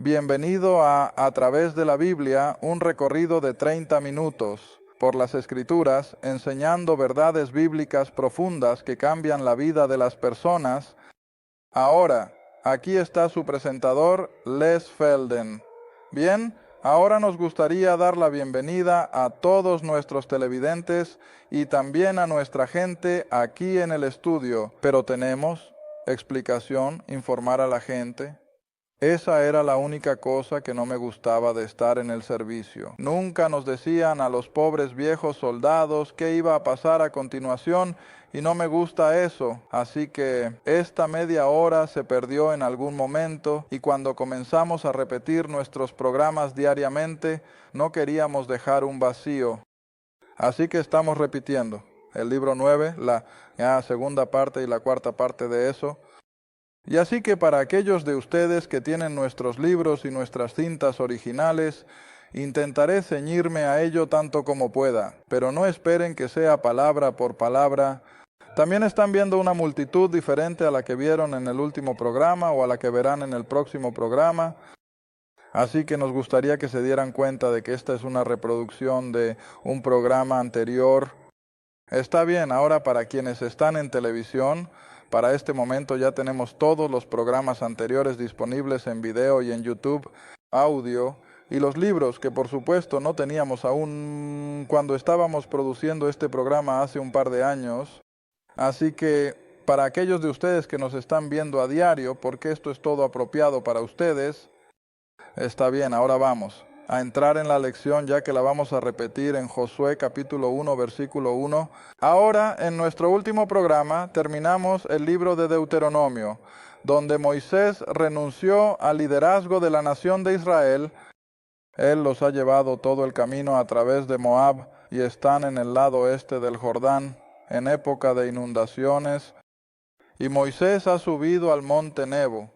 Bienvenido a través de la Biblia, un recorrido de 30 minutos por las Escrituras, enseñando verdades bíblicas profundas que cambian la vida de las personas. Ahora, aquí está su presentador, Les Felden. Bien, ahora nos gustaría dar la bienvenida a todos nuestros televidentes y también a nuestra gente aquí en el estudio. Pero tenemos explicación, informar a la gente. Esa era la única cosa que no me gustaba de estar en el servicio. Nunca nos decían a los pobres viejos soldados qué iba a pasar a continuación y no me gusta eso. Así que esta media hora se perdió en algún momento y cuando comenzamos a repetir nuestros programas diariamente, no queríamos dejar un vacío. Así que estamos repitiendo el libro 9, la segunda parte y la cuarta parte de eso. Y así que para aquellos de ustedes que tienen nuestros libros y nuestras cintas originales, intentaré ceñirme a ello tanto como pueda, pero no esperen que sea palabra por palabra. También están viendo una multitud diferente a la que vieron en el último programa o a la que verán en el próximo programa. Así que nos gustaría que se dieran cuenta de que esta es una reproducción de un programa anterior. Está bien, ahora para quienes están en televisión, para este momento ya tenemos todos los programas anteriores disponibles en video y en YouTube, audio, y los libros que por supuesto no teníamos aún cuando estábamos produciendo este programa hace un par de años. Así que para aquellos de ustedes que nos están viendo a diario, porque esto es todo apropiado para ustedes, está bien, ahora vamos a entrar en la lección ya que la vamos a repetir en Josué capítulo 1 versículo 1. Ahora en nuestro último programa terminamos el libro de Deuteronomio, donde Moisés renunció al liderazgo de la nación de Israel. Él los ha llevado todo el camino a través de Moab y están en el lado este del Jordán en época de inundaciones. Y Moisés ha subido al monte Nebo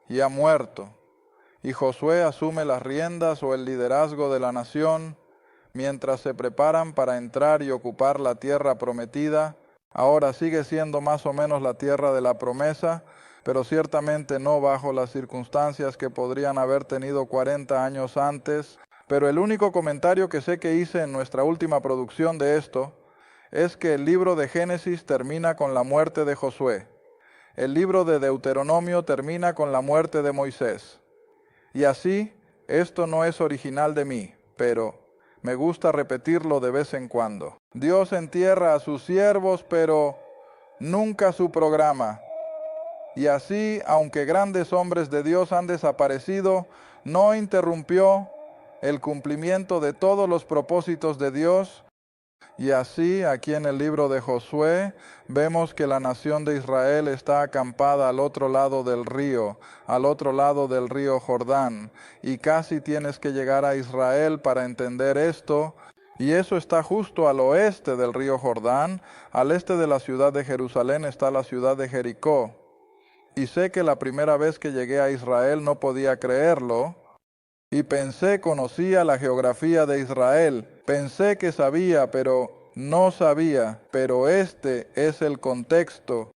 y ha muerto. Y Josué asume las riendas o el liderazgo de la nación mientras se preparan para entrar y ocupar la tierra prometida. Ahora sigue siendo más o menos la tierra de la promesa, pero ciertamente no bajo las circunstancias que podrían haber tenido 40 años antes. Pero el único comentario que sé que hice en nuestra última producción de esto es que el libro de Génesis termina con la muerte de Josué. El libro de Deuteronomio termina con la muerte de Moisés. Y así, esto no es original de mí, pero me gusta repetirlo de vez en cuando. Dios entierra a sus siervos, pero nunca su programa. Y así, aunque grandes hombres de Dios han desaparecido, no interrumpió el cumplimiento de todos los propósitos de Dios. Y así, aquí en el libro de Josué, vemos que la nación de Israel está acampada al otro lado del río Jordán, y casi tienes que llegar a Israel para entender esto, y eso está justo al oeste del río Jordán. Al este de la ciudad de Jerusalén está la ciudad de Jericó. Y sé que la primera vez que llegué a Israel no podía creerlo, y pensé conocía la geografía de Israel. Pensé que sabía, pero no sabía. Pero este es el contexto.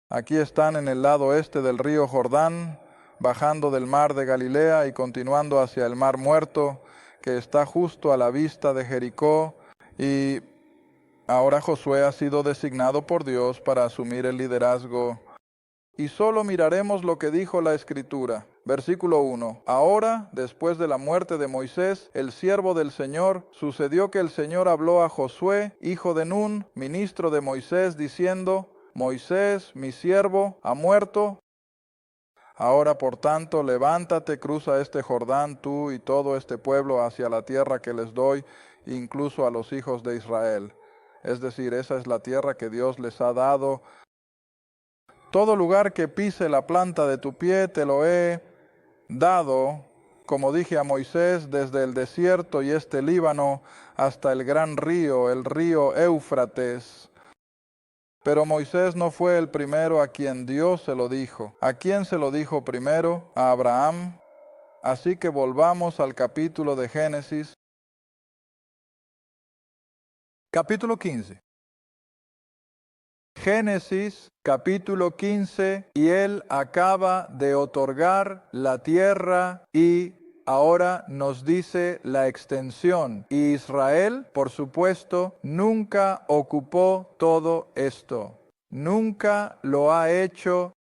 Aquí están en el lado este del río Jordán, bajando del mar de Galilea y continuando hacia el mar Muerto, que está justo a la vista de Jericó. Y ahora Josué ha sido designado por Dios para asumir el liderazgo. Y solo miraremos lo que dijo la Escritura. Versículo 1. Ahora, después de la muerte de Moisés, el siervo del Señor, sucedió que el Señor habló a Josué, hijo de Nun, ministro de Moisés, diciendo: Moisés, mi siervo, ha muerto. Ahora, por tanto, levántate, cruza este Jordán, tú y todo este pueblo, hacia la tierra que les doy, incluso a los hijos de Israel. Es decir, esa es la tierra que Dios les ha dado. Todo lugar que pise la planta de tu pie te lo he dado, como dije a Moisés, desde el desierto y este Líbano hasta el gran río, el río Éufrates. Pero Moisés no fue el primero a quien Dios se lo dijo. ¿A quién se lo dijo primero? A Abraham. Así que volvamos al capítulo de Génesis. Capítulo 15. Génesis capítulo 15, y Él acaba de otorgar la tierra y ahora nos dice la extensión. Y Israel, por supuesto, nunca ocupó todo esto. Nunca lo ha hecho.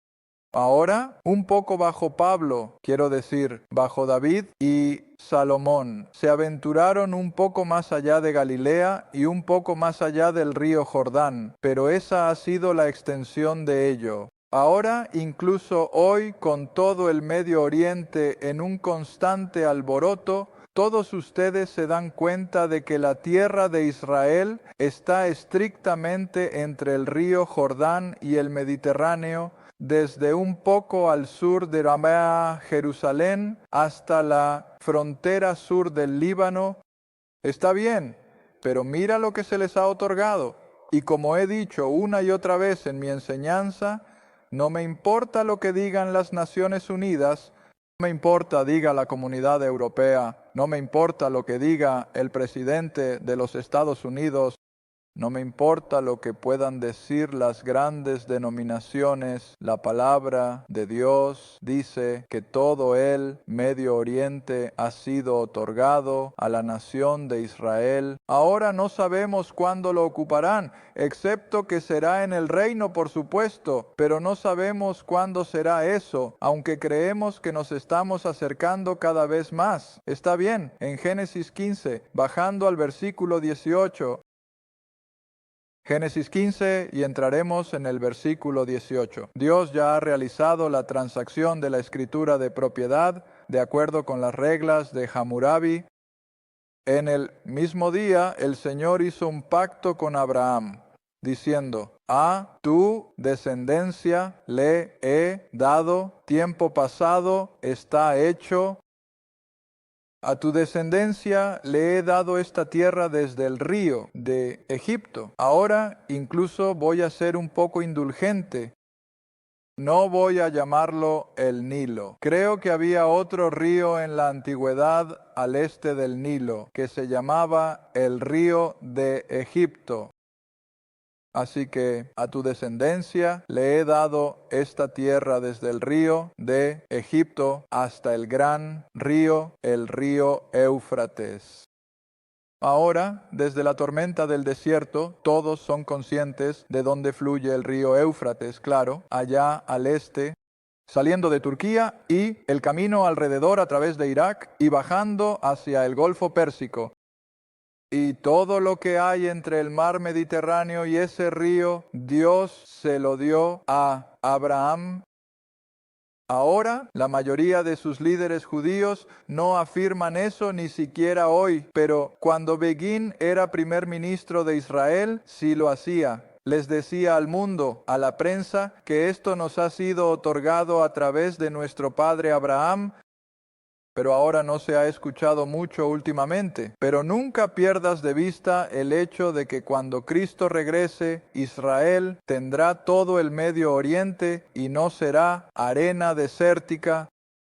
Ahora, un poco bajo Pablo, quiero decir, bajo David y Salomón, se aventuraron un poco más allá de Galilea y un poco más allá del río Jordán, pero esa ha sido la extensión de ello. Ahora, incluso hoy, con todo el Medio Oriente en un constante alboroto, todos ustedes se dan cuenta de que la tierra de Israel está estrictamente entre el río Jordán y el Mediterráneo, desde un poco al sur de Ramá, Jerusalén, hasta la frontera sur del Líbano. Está bien, pero mira lo que se les ha otorgado. Y como he dicho una y otra vez en mi enseñanza, no me importa lo que digan las Naciones Unidas, no me importa diga la Comunidad Europea, no me importa lo que diga el presidente de los Estados Unidos, no me importa lo que puedan decir las grandes denominaciones, la palabra de Dios dice que todo el Medio Oriente ha sido otorgado a la nación de Israel. Ahora no sabemos cuándo lo ocuparán, excepto que será en el reino, por supuesto, pero no sabemos cuándo será eso, aunque creemos que nos estamos acercando cada vez más. Está bien, en Génesis 15, bajando al versículo 18, Génesis 15 y entraremos en el versículo 18. Dios ya ha realizado la transacción de la escritura de propiedad de acuerdo con las reglas de Hammurabi. En el mismo día el Señor hizo un pacto con Abraham, diciendo: a tu descendencia le he dado, tiempo pasado está hecho. A tu descendencia le he dado esta tierra desde el río de Egipto. Ahora incluso voy a ser un poco indulgente. No voy a llamarlo el Nilo. Creo que había otro río en la antigüedad al este del Nilo que se llamaba el río de Egipto. Así que a tu descendencia le he dado esta tierra desde el río de Egipto hasta el gran río, el río Éufrates. Ahora, desde la tormenta del desierto, todos son conscientes de dónde fluye el río Éufrates, claro, allá al este, saliendo de Turquía y el camino alrededor a través de Irak y bajando hacia el Golfo Pérsico. Y todo lo que hay entre el mar Mediterráneo y ese río, Dios se lo dio a Abraham. Ahora, la mayoría de sus líderes judíos no afirman eso ni siquiera hoy, pero cuando Begin era primer ministro de Israel, sí lo hacía. Les decía al mundo, a la prensa, que esto nos ha sido otorgado a través de nuestro padre Abraham, pero ahora no se ha escuchado mucho últimamente. Pero nunca pierdas de vista el hecho de que cuando Cristo regrese, Israel tendrá todo el Medio Oriente y no será arena desértica.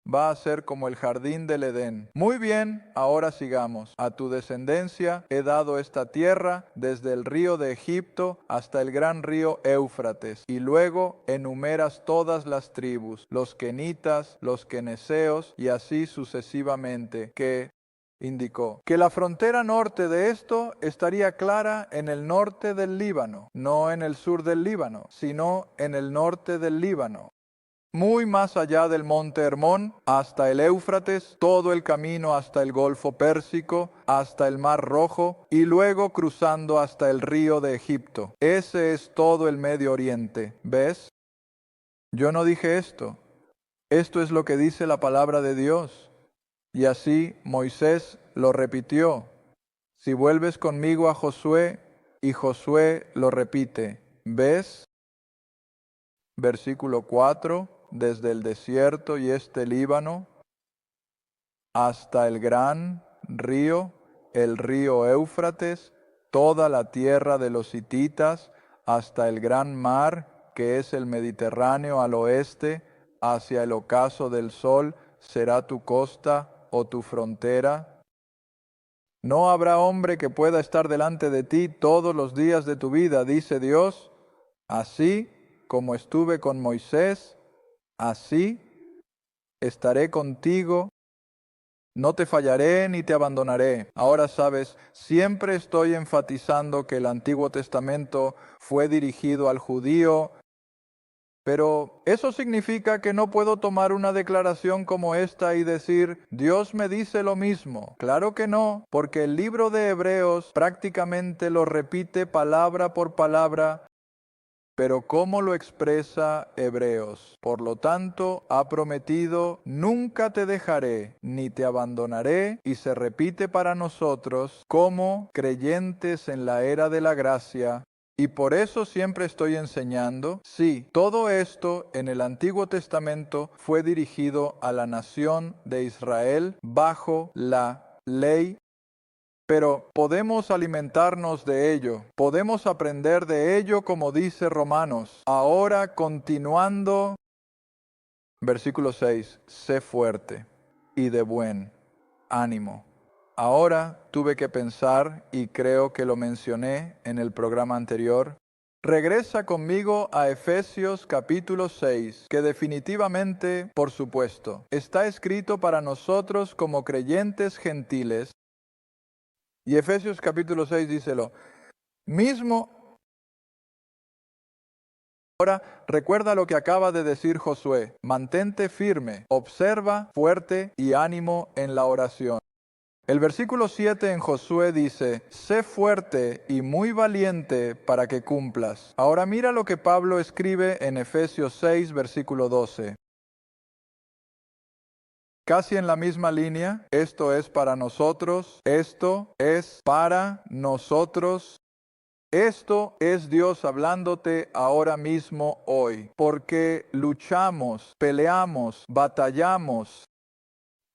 Va a ser como el jardín del Edén. Muy bien, ahora sigamos. A tu descendencia he dado esta tierra desde el río de Egipto hasta el gran río Éufrates. Y luego enumeras todas las tribus, los kenitas, los keneseos y así sucesivamente, que indicó que la frontera norte de esto estaría clara en el norte del Líbano, no en el sur del Líbano, sino en el norte del Líbano. Muy más allá del monte Hermón, hasta el Éufrates, todo el camino hasta el Golfo Pérsico, hasta el Mar Rojo y luego cruzando hasta el río de Egipto. Ese es todo el Medio Oriente. ¿Ves? Yo no dije esto. Esto es lo que dice la palabra de Dios. Y así Moisés lo repitió. Si vuelves conmigo a Josué, y Josué lo repite. ¿Ves? Versículo 4. Desde el desierto y este Líbano, hasta el gran río, el río Éufrates, toda la tierra de los hititas, hasta el gran mar, que es el Mediterráneo al oeste, hacia el ocaso del sol, será tu costa o tu frontera. No habrá hombre que pueda estar delante de ti todos los días de tu vida, dice Dios. Así como estuve con Moisés, así estaré contigo. No te fallaré ni te abandonaré. Ahora sabes, siempre estoy enfatizando que el Antiguo Testamento fue dirigido al judío, pero ¿eso significa que no puedo tomar una declaración como esta y decir, Dios me dice lo mismo? Claro que no, porque el libro de Hebreos prácticamente lo repite palabra por palabra. Pero ¿cómo lo expresa Hebreos? Por lo tanto, ha prometido, nunca te dejaré ni te abandonaré, y se repite para nosotros como creyentes en la era de la gracia. Y por eso siempre estoy enseñando, sí, todo esto en el Antiguo Testamento fue dirigido a la nación de Israel bajo la ley. Pero podemos alimentarnos de ello, podemos aprender de ello como dice Romanos. Ahora continuando, versículo 6, sé fuerte y de buen ánimo. Ahora tuve que pensar, y creo que lo mencioné en el programa anterior, regresa conmigo a Efesios capítulo 6, que definitivamente, por supuesto, está escrito para nosotros como creyentes gentiles. Y Efesios capítulo 6 díselo, mismo, ahora recuerda lo que acaba de decir Josué, mantente firme, observa, fuerte y ánimo en la oración. El versículo 7 en Josué dice, sé fuerte y muy valiente para que cumplas. Ahora mira lo que Pablo escribe en Efesios 6, versículo 12. Casi en la misma línea, esto es para nosotros, esto es para nosotros. Esto es Dios hablándote ahora mismo hoy, porque luchamos, peleamos, batallamos,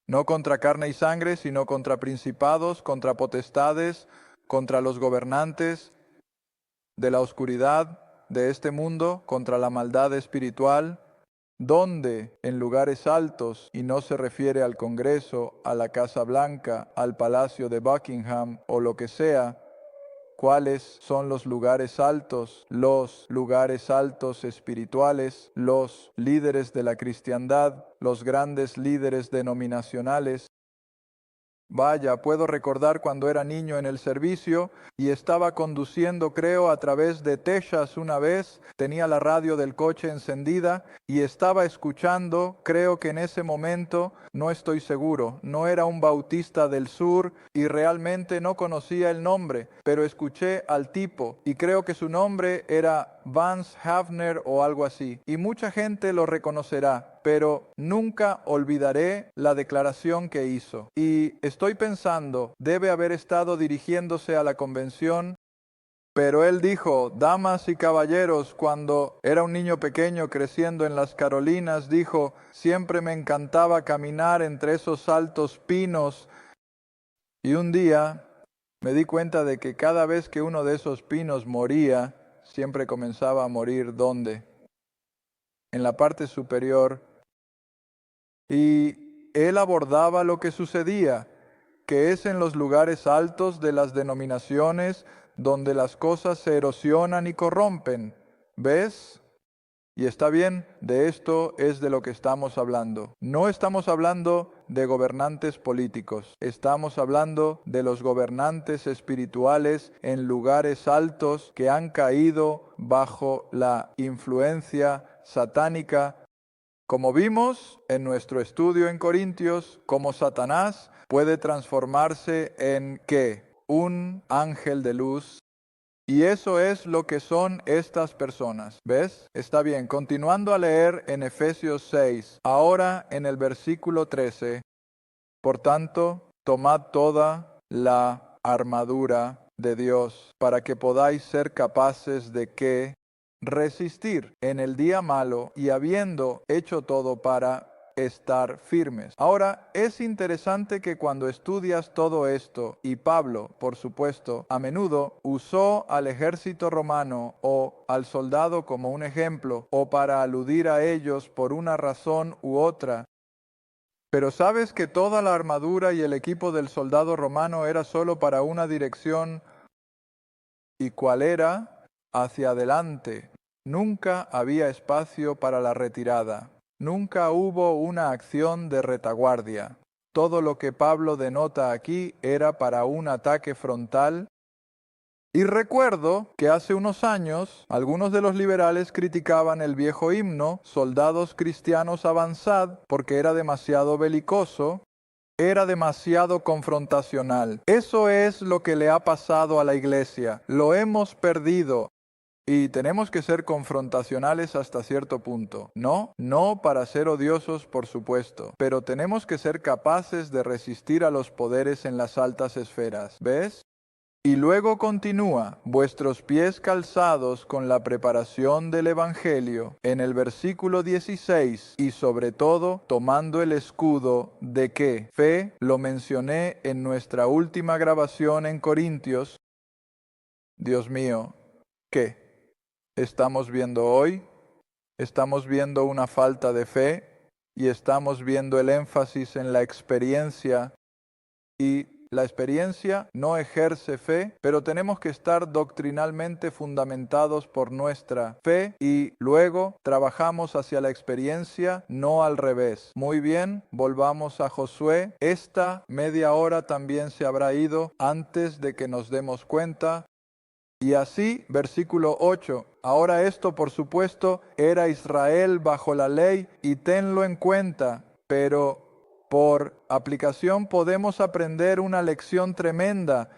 no contra carne y sangre, sino contra principados, contra potestades, contra los gobernantes de la oscuridad de este mundo, contra la maldad espiritual, donde en lugares altos, y no se refiere al Congreso, a la Casa Blanca, al Palacio de Buckingham o lo que sea. ¿Cuáles son los lugares altos? Los lugares altos espirituales, los líderes de la cristiandad, los grandes líderes denominacionales. Vaya, puedo recordar cuando era niño en el servicio y estaba conduciendo, creo, a través de Texas una vez, tenía la radio del coche encendida y estaba escuchando, creo que en ese momento, no estoy seguro, no era un bautista del sur y realmente no conocía el nombre, pero escuché al tipo y creo que su nombre era Vance Havner o algo así, y mucha gente lo reconocerá, pero nunca olvidaré la declaración que hizo. Y estoy pensando, debe haber estado dirigiéndose a la convención, pero él dijo, damas y caballeros, cuando era un niño pequeño creciendo en las Carolinas, dijo, siempre me encantaba caminar entre esos altos pinos, y un día me di cuenta de que cada vez que uno de esos pinos moría, siempre comenzaba a morir, ¿dónde? En la parte superior. Y él abordaba lo que sucedía, que es en los lugares altos de las denominaciones donde las cosas se erosionan y corrompen. ¿Ves? Y está bien, de esto es de lo que estamos hablando. No estamos hablando de gobernantes políticos, estamos hablando de los gobernantes espirituales en lugares altos que han caído bajo la influencia satánica. Como vimos en nuestro estudio en Corintios, cómo Satanás puede transformarse en ¿qué? Un ángel de luz. Y eso es lo que son estas personas. ¿Ves? Está bien. Continuando a leer en Efesios 6, ahora en el versículo 13. Por tanto, tomad toda la armadura de Dios para que podáis ser capaces de ¿qué? Resistir en el día malo y habiendo hecho todo para estar firmes. Ahora, es interesante que cuando estudias todo esto, y Pablo, por supuesto, a menudo usó al ejército romano o al soldado como un ejemplo, o para aludir a ellos por una razón u otra, pero ¿sabes que toda la armadura y el equipo del soldado romano era solo para una dirección? ¿Y cuál era? Hacia adelante. Nunca había espacio para la retirada. Nunca hubo una acción de retaguardia. Todo lo que Pablo denota aquí era para un ataque frontal. Y recuerdo que hace unos años algunos de los liberales criticaban el viejo himno, Soldados cristianos avanzad, porque era demasiado belicoso, era demasiado confrontacional. Eso es lo que le ha pasado a la iglesia. Lo hemos perdido. Y tenemos que ser confrontacionales hasta cierto punto. No para ser odiosos, por supuesto, pero tenemos que ser capaces de resistir a los poderes en las altas esferas. ¿Ves? Y luego continúa, vuestros pies calzados con la preparación del Evangelio, en el versículo 16, y sobre todo tomando el escudo de qué fe, lo mencioné en nuestra última grabación en Corintios. Dios mío, ¿qué estamos viendo hoy? Estamos viendo una falta de fe y estamos viendo el énfasis en la experiencia, y la experiencia no ejerce fe, pero tenemos que estar doctrinalmente fundamentados por nuestra fe y luego trabajamos hacia la experiencia, no al revés. Muy bien, volvamos a Josué. Esta media hora también se habrá ido antes de que nos demos cuenta. Y así, versículo 8, ahora esto por supuesto era Israel bajo la ley y tenlo en cuenta, pero por aplicación podemos aprender una lección tremenda.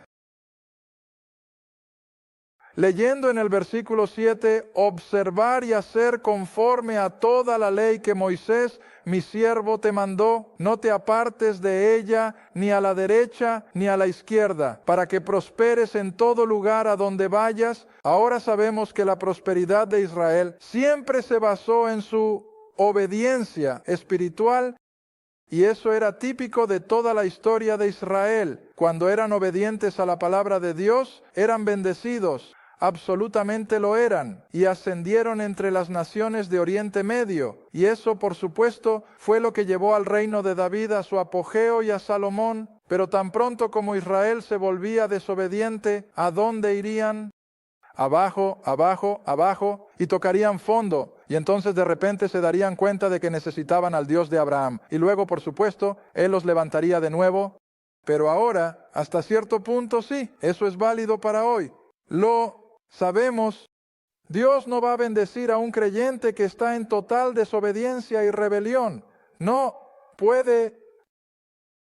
Leyendo en el versículo 7, observar y hacer conforme a toda la ley que Moisés, mi siervo, te mandó. No te apartes de ella ni a la derecha ni a la izquierda, para que prosperes en todo lugar a donde vayas. Ahora sabemos que la prosperidad de Israel siempre se basó en su obediencia espiritual. Y eso era típico de toda la historia de Israel. Cuando eran obedientes a la palabra de Dios, eran bendecidos. Absolutamente lo eran. Y ascendieron entre las naciones de Oriente Medio. Y eso, por supuesto, fue lo que llevó al reino de David a su apogeo y a Salomón. Pero tan pronto como Israel se volvía desobediente, ¿a dónde irían? Abajo, abajo, abajo, y tocarían fondo. Y entonces de repente se darían cuenta de que necesitaban al Dios de Abraham. Y luego, por supuesto, Él los levantaría de nuevo. Pero ahora, hasta cierto punto, sí, eso es válido para hoy. Lo sabemos. Dios no va a bendecir a un creyente que está en total desobediencia y rebelión. No puede.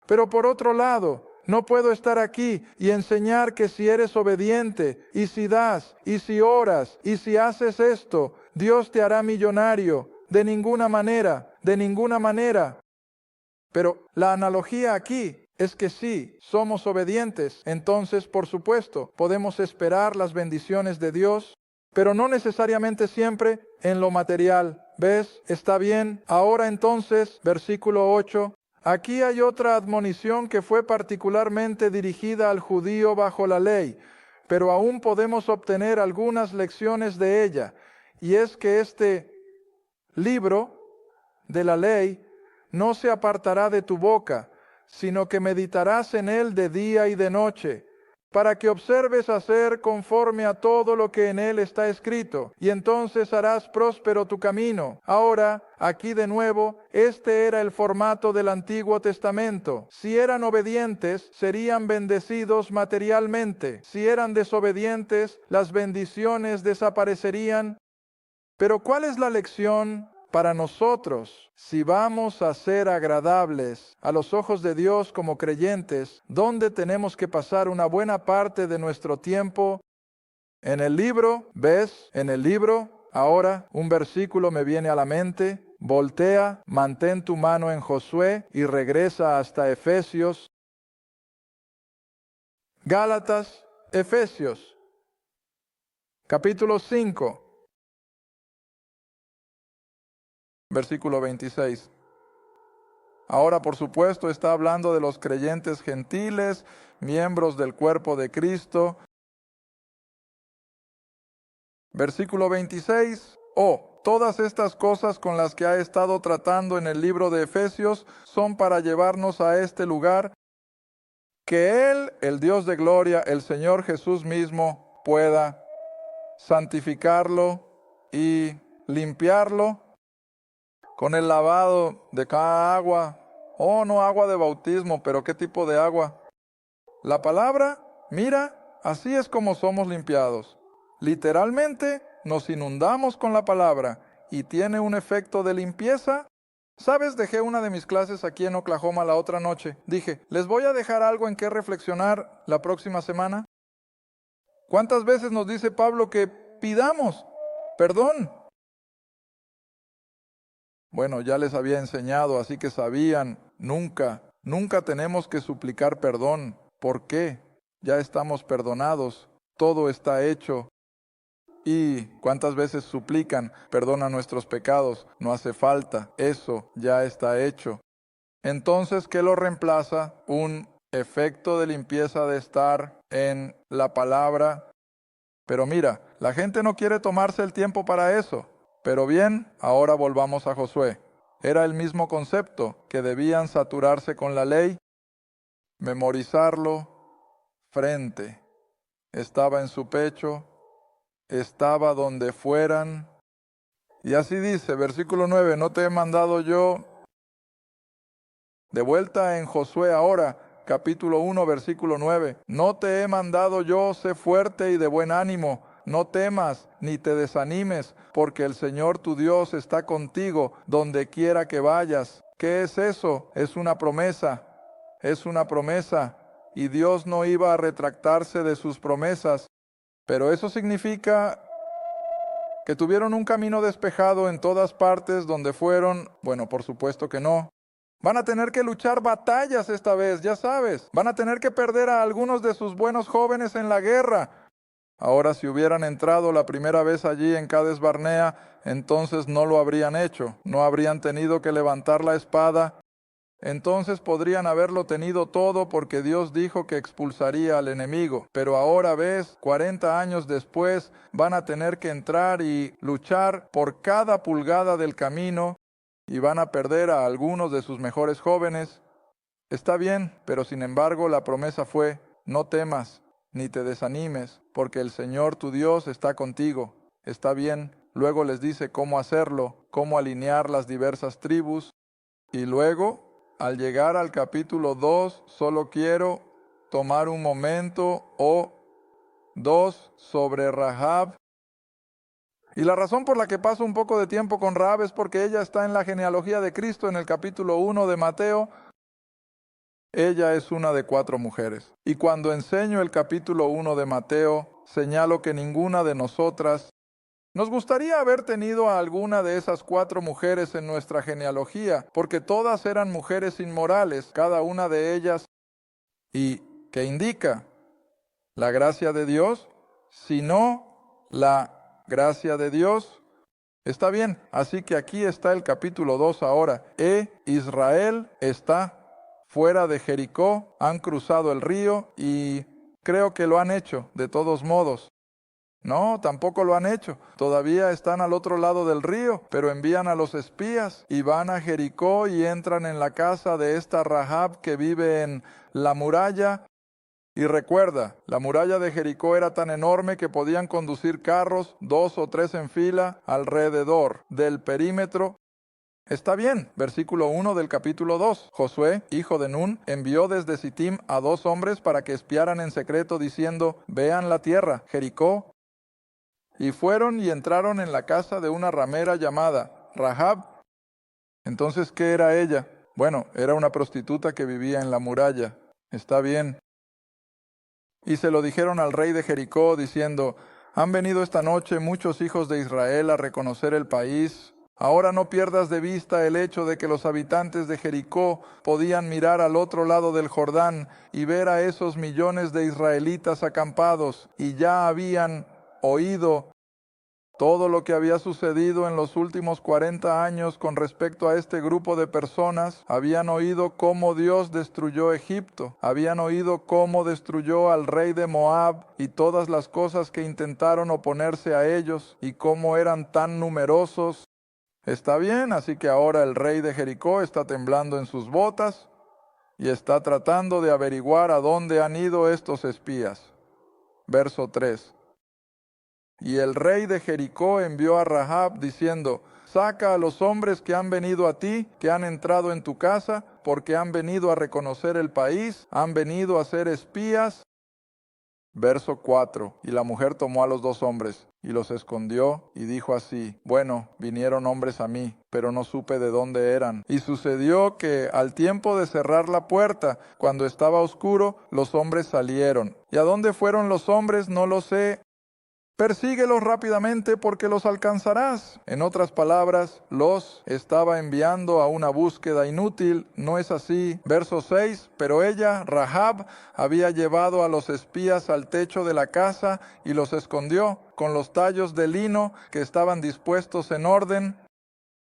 Pero por otro lado, no puedo estar aquí y enseñar que si eres obediente, y si das, y si oras, y si haces esto, Dios te hará millonario. De ninguna manera, de ninguna manera. Pero la analogía aquí es que si somos obedientes, entonces, por supuesto, podemos esperar las bendiciones de Dios, pero no necesariamente siempre en lo material. ¿Ves? Está bien. Ahora entonces, versículo 8. Aquí hay otra admonición que fue particularmente dirigida al judío bajo la ley, pero aún podemos obtener algunas lecciones de ella, y es que este libro de la ley no se apartará de tu boca, sino que meditarás en él de día y de noche, para que observes hacer conforme a todo lo que en él está escrito, y entonces harás próspero tu camino. Ahora, aquí de nuevo, este era el formato del Antiguo Testamento. Si eran obedientes, serían bendecidos materialmente. Si eran desobedientes, las bendiciones desaparecerían. Pero ¿cuál es la lección para nosotros si vamos a ser agradables a los ojos de Dios como creyentes? ¿Dónde tenemos que pasar una buena parte de nuestro tiempo? En el libro, ¿ves? En el libro, ahora un versículo me viene a la mente. Voltea, mantén tu mano en Josué y regresa hasta Efesios. Gálatas, Efesios, capítulo 5. Versículo 26. Ahora, por supuesto, está hablando de los creyentes gentiles, miembros del cuerpo de Cristo. Versículo 26. Todas estas cosas con las que ha estado tratando en el libro de Efesios son para llevarnos a este lugar, que Él, el Dios de gloria, el Señor Jesús mismo, pueda santificarlo y limpiarlo con el lavado de cada agua. Oh, no agua de bautismo, pero ¿qué tipo de agua? La palabra, mira, así es como somos limpiados. Literalmente nos inundamos con la palabra y tiene un efecto de limpieza. ¿Sabes? Dejé una de mis clases aquí en Oklahoma la otra noche. Dije, les voy a dejar algo en qué reflexionar la próxima semana. ¿Cuántas veces nos dice Pablo que pidamos perdón? Bueno, ya les había enseñado, así que sabían, nunca tenemos que suplicar perdón. ¿Por qué? Ya estamos perdonados, todo está hecho. ¿Y cuántas veces suplican, perdona nuestros pecados? No hace falta, eso ya está hecho. Entonces, ¿qué lo reemplaza? Un efecto de limpieza de estar en la palabra. Pero mira, la gente no quiere tomarse el tiempo para eso. Pero bien, ahora volvamos a Josué. Era el mismo concepto, que debían saturarse con la ley, memorizarlo, frente. Estaba en su pecho, estaba donde fueran. Y así dice, versículo 9, no te he mandado yo. De vuelta en Josué ahora, capítulo 1, versículo 9. No te he mandado yo, sé fuerte y de buen ánimo. No temas ni te desanimes, porque el Señor tu Dios está contigo donde quiera que vayas. ¿Qué es eso? Es una promesa. Es una promesa. Y Dios no iba a retractarse de sus promesas. Pero eso significa que tuvieron un camino despejado en todas partes donde fueron. Bueno, por supuesto que no. Van a tener que luchar batallas esta vez, ya sabes. Van a tener que perder a algunos de sus buenos jóvenes en la guerra. Ahora, si hubieran entrado la primera vez allí en Cades Barnea, entonces no lo habrían hecho. No habrían tenido que levantar la espada. Entonces podrían haberlo tenido todo porque Dios dijo que expulsaría al enemigo. Pero ahora ves, 40 años después, van a tener que entrar y luchar por cada pulgada del camino y van a perder a algunos de sus mejores jóvenes. Está bien, pero sin embargo la promesa fue, no temas ni te desanimes, porque el Señor tu Dios está contigo. Está bien. Luego les dice cómo hacerlo, cómo alinear las diversas tribus. Y luego, al llegar al capítulo 2, solo quiero tomar un momento o dos sobre Rahab. Y la razón por la que paso un poco de tiempo con Rahab es porque ella está en la genealogía de Cristo en el capítulo 1 de Mateo. Ella es una de 4 mujeres. Y cuando enseño el capítulo 1 de Mateo, señalo que ninguna de nosotras nos gustaría haber tenido a alguna de esas 4 mujeres en nuestra genealogía, porque todas eran mujeres inmorales, cada una de ellas. ¿Y qué indica? ¿La gracia de Dios? Si no, la gracia de Dios. Está bien, así que aquí está el capítulo 2 ahora. Israel está fuera de Jericó, han cruzado el río y creo que lo han hecho, de todos modos. No, tampoco lo han hecho. Todavía están al otro lado del río, pero envían a los espías y van a Jericó y entran en la casa de esta Rahab que vive en la muralla. Y recuerda, la muralla de Jericó era tan enorme que podían conducir carros, 2 o 3 en fila, alrededor del perímetro. Está bien, versículo 1 del capítulo 2. Josué, hijo de Nun, envió desde Sittim a 2 hombres para que espiaran en secreto, diciendo, vean la tierra, Jericó. Y fueron y entraron en la casa de una ramera llamada Rahab. Entonces, ¿qué era ella? Bueno, era una prostituta que vivía en la muralla. Está bien. Y se lo dijeron al rey de Jericó, diciendo, han venido esta noche muchos hijos de Israel a reconocer el país. Ahora no pierdas de vista el hecho de que los habitantes de Jericó podían mirar al otro lado del Jordán y ver a esos millones de israelitas acampados, y ya habían oído todo lo que había sucedido en los últimos 40 años con respecto a este grupo de personas. Habían oído cómo Dios destruyó Egipto, habían oído cómo destruyó al rey de Moab y todas las cosas que intentaron oponerse a ellos y cómo eran tan numerosos. Está bien, así que ahora el rey de Jericó está temblando en sus botas y está tratando de averiguar a dónde han ido estos espías. Verso 3. Y el rey de Jericó envió a Rahab diciendo: saca a los hombres que han venido a ti, que han entrado en tu casa, porque han venido a reconocer el país, han venido a ser espías. Verso 4. Y la mujer tomó a los 2 hombres, y los escondió, y dijo así: bueno, vinieron hombres a mí, pero no supe de dónde eran. Y sucedió que, al tiempo de cerrar la puerta, cuando estaba oscuro, los hombres salieron. ¿Y a dónde fueron los hombres? No lo sé. Persíguelos rápidamente porque los alcanzarás. En otras palabras, los estaba enviando a una búsqueda inútil. ¿No es así? Verso 6. Pero ella, Rahab, había llevado a los espías al techo de la casa y los escondió con los tallos de lino que estaban dispuestos en orden.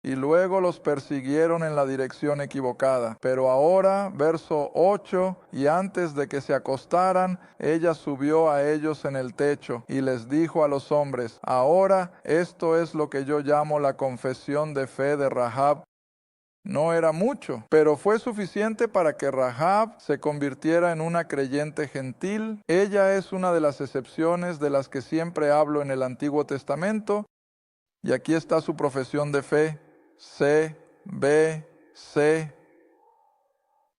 Y luego los persiguieron en la dirección equivocada. Pero ahora, verso 8, y antes de que se acostaran, ella subió a ellos en el techo y les dijo a los hombres: ahora esto es lo que yo llamo la confesión de fe de Rahab. No era mucho, pero fue suficiente para que Rahab se convirtiera en una creyente gentil. Ella es una de las excepciones de las que siempre hablo en el Antiguo Testamento. Y aquí está su profesión de fe. Sé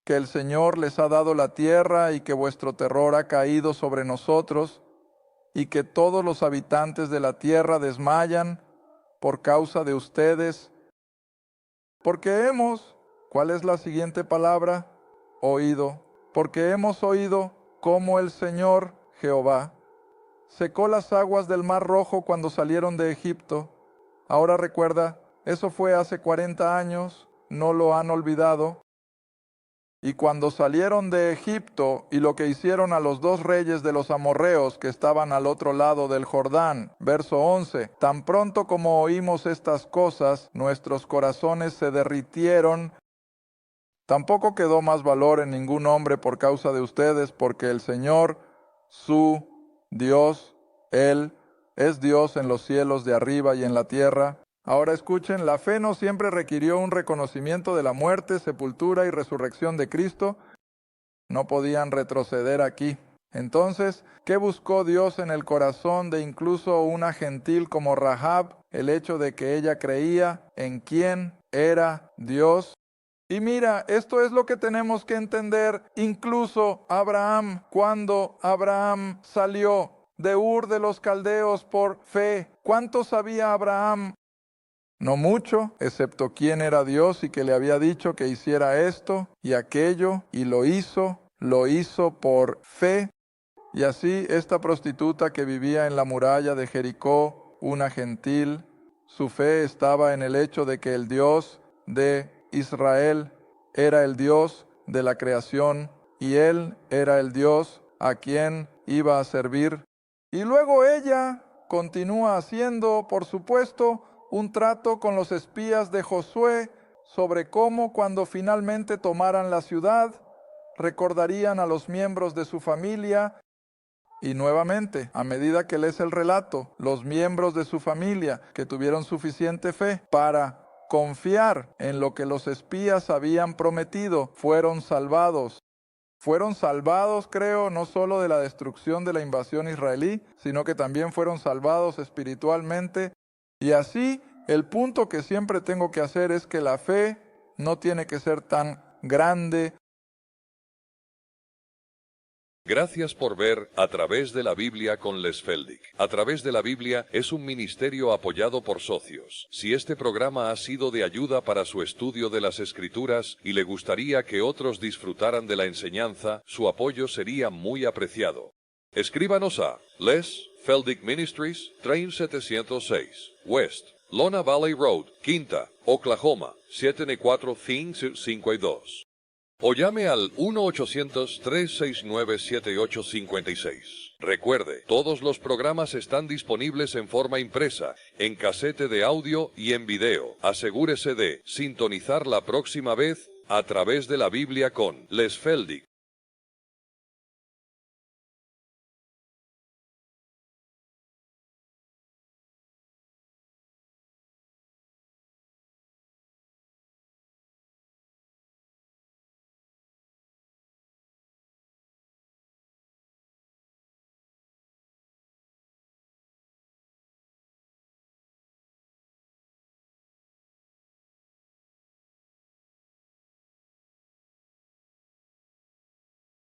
que el Señor les ha dado la tierra y que vuestro terror ha caído sobre nosotros y que todos los habitantes de la tierra desmayan por causa de ustedes, porque hemos, ¿cuál es la siguiente palabra? Oído, porque hemos oído cómo el Señor Jehová secó las aguas del Mar Rojo cuando salieron de Egipto. Ahora recuerda, eso fue hace 40 años, no lo han olvidado. Y cuando salieron de Egipto y lo que hicieron a los 2 reyes de los amorreos que estaban al otro lado del Jordán, verso 11, tan pronto como oímos estas cosas, nuestros corazones se derritieron. Tampoco quedó más valor en ningún hombre por causa de ustedes, porque el Señor, su Dios, Él, es Dios en los cielos de arriba y en la tierra. Ahora escuchen, la fe no siempre requirió un reconocimiento de la muerte, sepultura y resurrección de Cristo. No podían retroceder aquí. Entonces, ¿qué buscó Dios en el corazón de incluso una gentil como Rahab? El hecho de que ella creía en quién era Dios. Y mira, esto es lo que tenemos que entender. Incluso Abraham, cuando Abraham salió de Ur de los Caldeos por fe, ¿cuánto sabía Abraham? No mucho, excepto quién era Dios y que le había dicho que hiciera esto y aquello, y lo hizo por fe. Y así esta prostituta que vivía en la muralla de Jericó, una gentil, su fe estaba en el hecho de que el Dios de Israel era el Dios de la creación y Él era el Dios a quien iba a servir. Y luego ella continúa haciendo, por supuesto, un trato con los espías de Josué sobre cómo, cuando finalmente tomaran la ciudad, recordarían a los miembros de su familia. Y nuevamente, a medida que lees el relato, los miembros de su familia que tuvieron suficiente fe para confiar en lo que los espías habían prometido, fueron salvados. Fueron salvados, creo, no solo de la destrucción de la invasión israelí, sino que también fueron salvados espiritualmente. Y así, el punto que siempre tengo que hacer es que la fe no tiene que ser tan grande. Gracias por ver A Través de la Biblia con Les Feldick. A Través de la Biblia es un ministerio apoyado por socios. Si este programa ha sido de ayuda para su estudio de las Escrituras y le gustaría que otros disfrutaran de la enseñanza, su apoyo sería muy apreciado. Escríbanos a Les Feldick Ministries, Train 706, West, Lona Valley Road, Quinta, Oklahoma, 794-552. O llame al 1-800-369-7856. Recuerde, todos los programas están disponibles en forma impresa, en casete de audio y en video. Asegúrese de sintonizar la próxima vez A Través de la Biblia con Les Feldick.